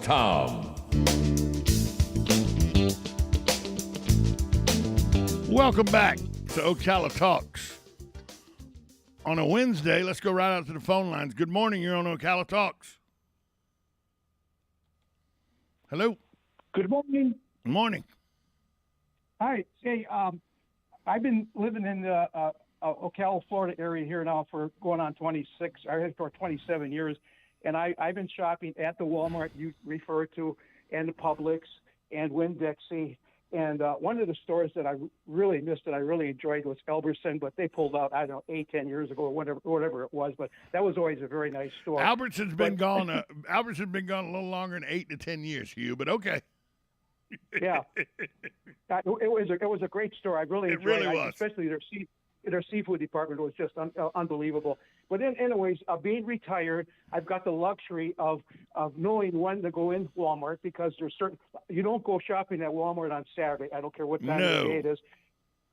Tom. Welcome back to Ocala Talks. On a Wednesday, let's go right out to the phone lines. Good morning, you're on Ocala Talks. Hello. Good morning. Good morning. Hi. Hey, I've been living in the Ocala, Florida area here now for going on 27 years. And I've been shopping at the Walmart you referred to, and the Publix, and Winn-Dixie. And one of the stores that I really missed and I really enjoyed was Albertson, but they pulled out, 10 years ago or whatever it was. But that was always a very nice store. Albertson's been gone a little longer than 8 to 10 years, Hugh, but okay. Yeah. It was a great store. I really enjoyed it. It really was. Especially their seafood department was just unbelievable. But anyways, being retired, I've got the luxury of knowing when to go in Walmart, because there's you don't go shopping at Walmart on Saturday. I don't care what time of the day it is.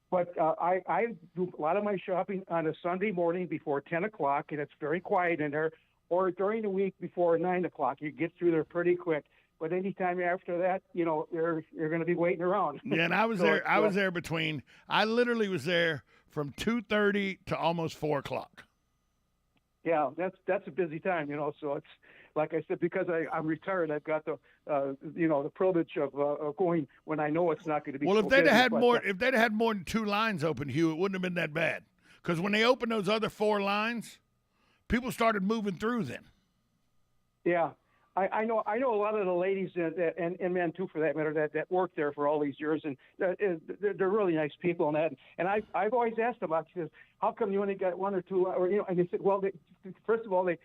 But I do a lot of my shopping on a Sunday morning before 10 o'clock, and it's very quiet in there, or during the week before 9 o'clock. You get through there pretty quick. But anytime after that, you're going to be waiting around. Yeah, and I was there. I literally was there from 2:30 to almost 4 o'clock. Yeah, that's a busy time, So it's like I said, because I'm retired, I've got the privilege of going when I know it's not going to be. Well, if they'd have had more than 2 lines open, Hugh, it wouldn't have been that bad. Because when they opened those other 4 lines, people started moving through then. Yeah. I know a lot of the ladies and men too, for that matter, that work there for all these years, and they're really nice people and that. And I've always asked them about, how come you only got 1 or 2, or And they said, well, first of all, they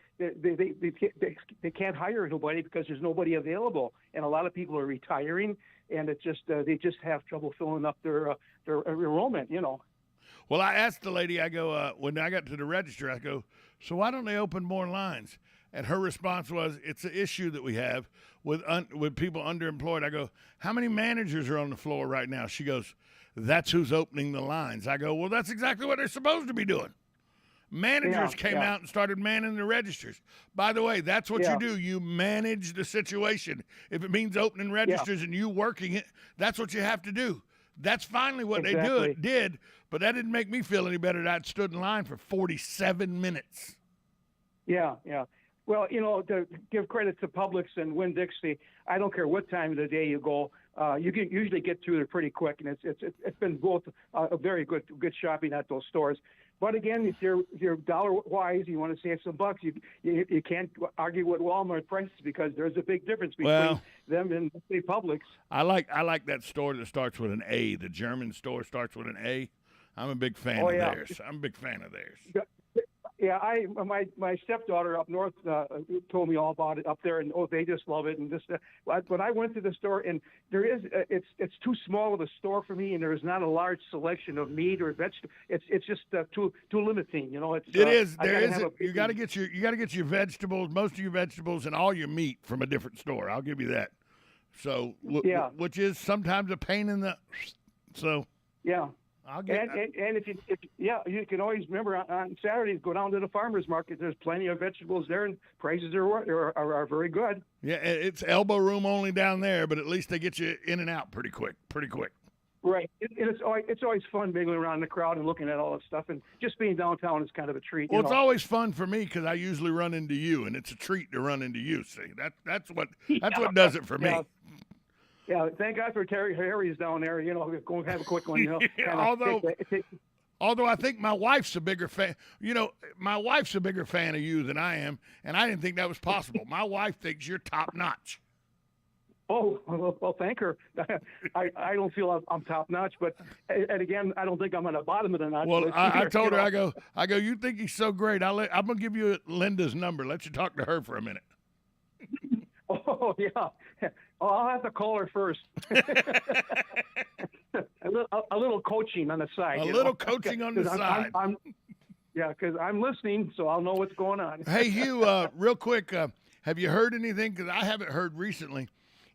can't hire nobody because there's nobody available, and a lot of people are retiring, and it's just they just have trouble filling up their enrollment. Well, I asked the lady. I go when I got to the register. I go, so why don't they open more lines? And her response was, it's an issue that we have with people underemployed. I go, how many managers are on the floor right now? She goes, that's who's opening the lines. I go, well, that's exactly what they're supposed to be doing. Managers came out and started manning the registers. By the way, that's what you do. You manage the situation. If it means opening registers and you working it, that's what you have to do. That's finally what they did, but that didn't make me feel any better that I'd stood in line for 47 minutes. Yeah. Well, to give credit to Publix and Winn-Dixie, I don't care what time of the day you go, you can usually get through there pretty quick, and it's been both a very good shopping at those stores. But again, if you're dollar wise, you want to save some bucks, you can't argue with Walmart prices, because there's a big difference between them and say Publix. I like that store that starts with an A. The German store starts with an A. I'm a big fan of theirs. Yeah, my stepdaughter up north told me all about it up there, and they just love it. And but I went to the store, and it's too small of a store for me, and there is not a large selection of meat or vegetables. It's just too limiting, You got to get your vegetables, most of your vegetables, and all your meat from a different store. I'll give you that. So which is sometimes a pain in the. So yeah. And if you can always remember on Saturdays, go down to the farmers market. There's plenty of vegetables there, and prices are very good. Yeah, it's elbow room only down there, but at least they get you in and out pretty quick. Right. It's always fun being around the crowd and looking at all that stuff, and just being downtown is kind of a treat. Well, it's always fun for me because I usually run into you, and it's a treat to run into you. See, that's what does it for me. Yeah, thank God for Harry's down there. Go and have a quick one. Although I think my wife's a bigger fan. My wife's a bigger fan of you than I am, and I didn't think that was possible. My wife thinks you're top notch. Oh, well, thank her. I don't feel I'm top notch, but and again, I don't think I'm on the bottom of the notch. Well, I told her, I go, you think he's so great? I'm gonna give you Linda's number. Let you talk to her for a minute. Oh yeah. I'll have to call her first. a little coaching on the side. Coaching on the side. Because I'm listening, so I'll know what's going on. Hey, Hugh, real quick, have you heard anything? Because I haven't heard recently.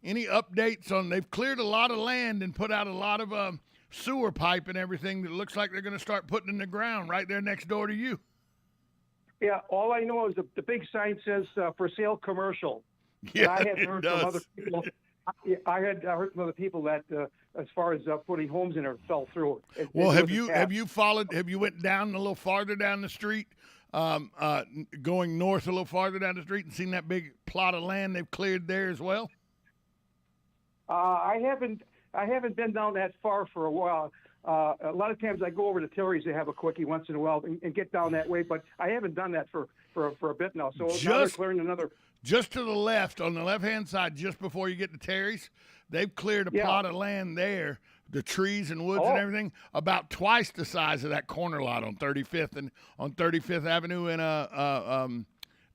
Any updates on? They've cleared a lot of land and put out a lot of sewer pipe and everything that looks like they're going to start putting in the ground right there next door to you. Yeah, all I know is the big sign says for sale commercial. Yeah, and I had heard from other people. I heard from other people that as far as putting homes in there, fell through. Well, have you followed? Have you went down a little farther down the street, going north a little farther down the street, and seen that big plot of land they've cleared there as well? I haven't been down that far for a while. A lot of times I go over to Terry's to have a quickie once in a while and get down that way, but I haven't done that for a bit now. So now they're clearing another. Just to the left, on the left-hand side, just before you get to Terry's, they've cleared a plot of land there, the trees and woods and everything, about twice the size of that corner lot on 35th and on 35th Avenue and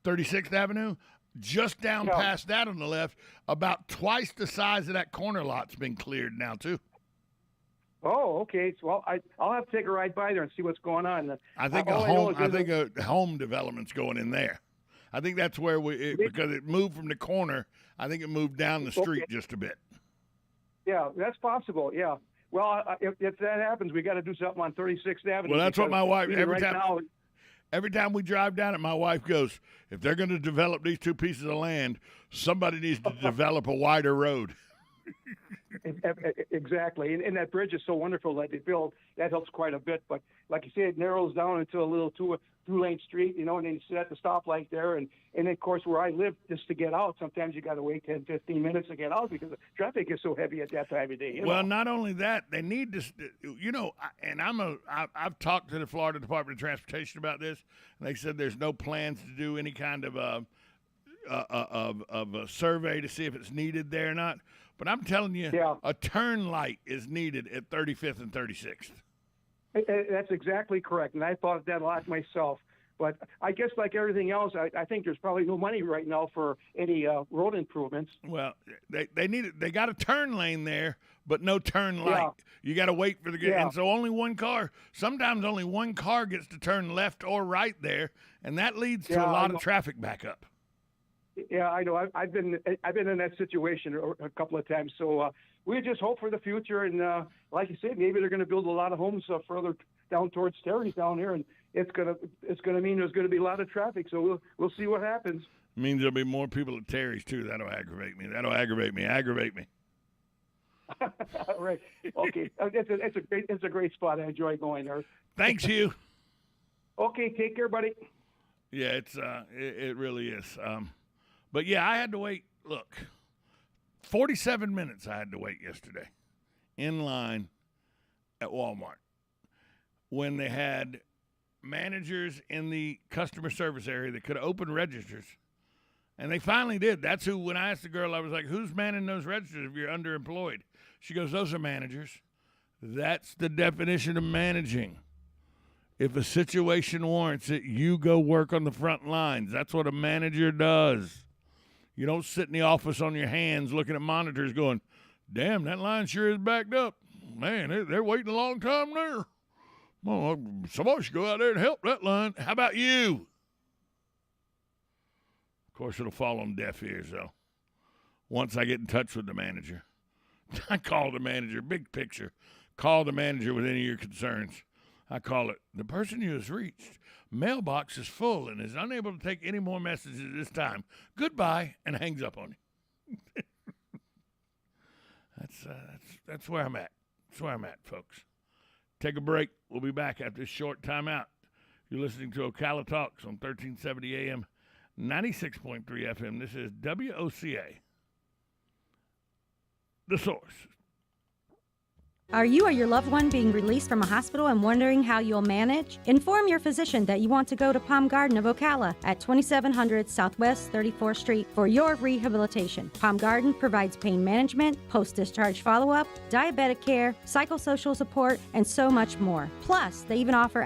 36th Avenue. Just down past that on the left, about twice the size of that corner lot's been cleared now too. Oh, okay. So I'll have to take a ride by there and see what's going on. I think a home development's going in there. I think that's where because it moved from the corner. I think it moved down the street just a bit. Yeah, that's possible. Yeah. Well, if that happens, we got to do something on 36th Avenue. Well, that's what my wife every time we drive down it, my wife goes, if they're going to develop these two pieces of land, somebody needs to develop a wider road. Exactly. And that bridge is so wonderful that they build. That helps quite a bit. But like you say, it narrows down into a little two-lane street, and then you sit at the stoplight there. And then, of course, where I live, just to get out, sometimes you got to wait 10, 15 minutes to get out because the traffic is so heavy at that time of day. Well, not only that, they need to, and I've talked to the Florida Department of Transportation about this, and they said there's no plans to do any kind of a survey to see if it's needed there or not. But I'm telling you, a turn light is needed at 35th and 36th. That's exactly correct, and I thought of that a lot myself. But I guess like everything else, I think there's probably no money right now for any road improvements. Well, they need it. They got a turn lane there, but no turn light. Yeah. You got to wait for and so only one car. Sometimes only one car gets to turn left or right there, and that leads to a lot of traffic backup. Yeah, I know. I've been in that situation a couple of times. So we just hope for the future, and like you said, maybe they're going to build a lot of homes further down towards Terry's down there, and it's gonna mean there's going to be a lot of traffic. So we'll see what happens. It means there'll be more people at Terry's too. That'll aggravate me. Aggravate me. Right. Okay. It's a great spot. I enjoy going there. Thanks, Hugh. Okay. Take care, buddy. Yeah, it really is. But, yeah, I had to wait, 47 minutes I had to wait yesterday in line at Walmart when they had managers in the customer service area that could open registers. And they finally did. That's who, when I asked the girl, I was like, who's manning those registers if you're underemployed? She goes, those are managers. That's the definition of managing. If a situation warrants it, you go work on the front lines. That's what a manager does. You don't sit in the office on your hands looking at monitors going, damn, that line sure is backed up. Man, they're waiting a long time there. Well, somebody should go out there and help that line. How about you? Of course, it'll fall on deaf ears, though. Once I get in touch with the manager, I call the manager, big picture, call the manager with any of your concerns. I call it, the person you have reached, mailbox is full and is unable to take any more messages at this time. Goodbye, and hangs up on you. That's where I'm at. That's where I'm at, folks. Take a break. We'll be back after this short timeout. You're listening to Ocala Talks on 1370 AM, 96.3 FM. This is WOCA, The Source. Are you or your loved one being released from a hospital and wondering how you'll manage? Inform your physician that you want to go to Palm Garden of Ocala at 2700 Southwest 34th Street for your rehabilitation. Palm Garden provides pain management, post-discharge follow-up, diabetic care, psychosocial support, and so much more. Plus, they even offer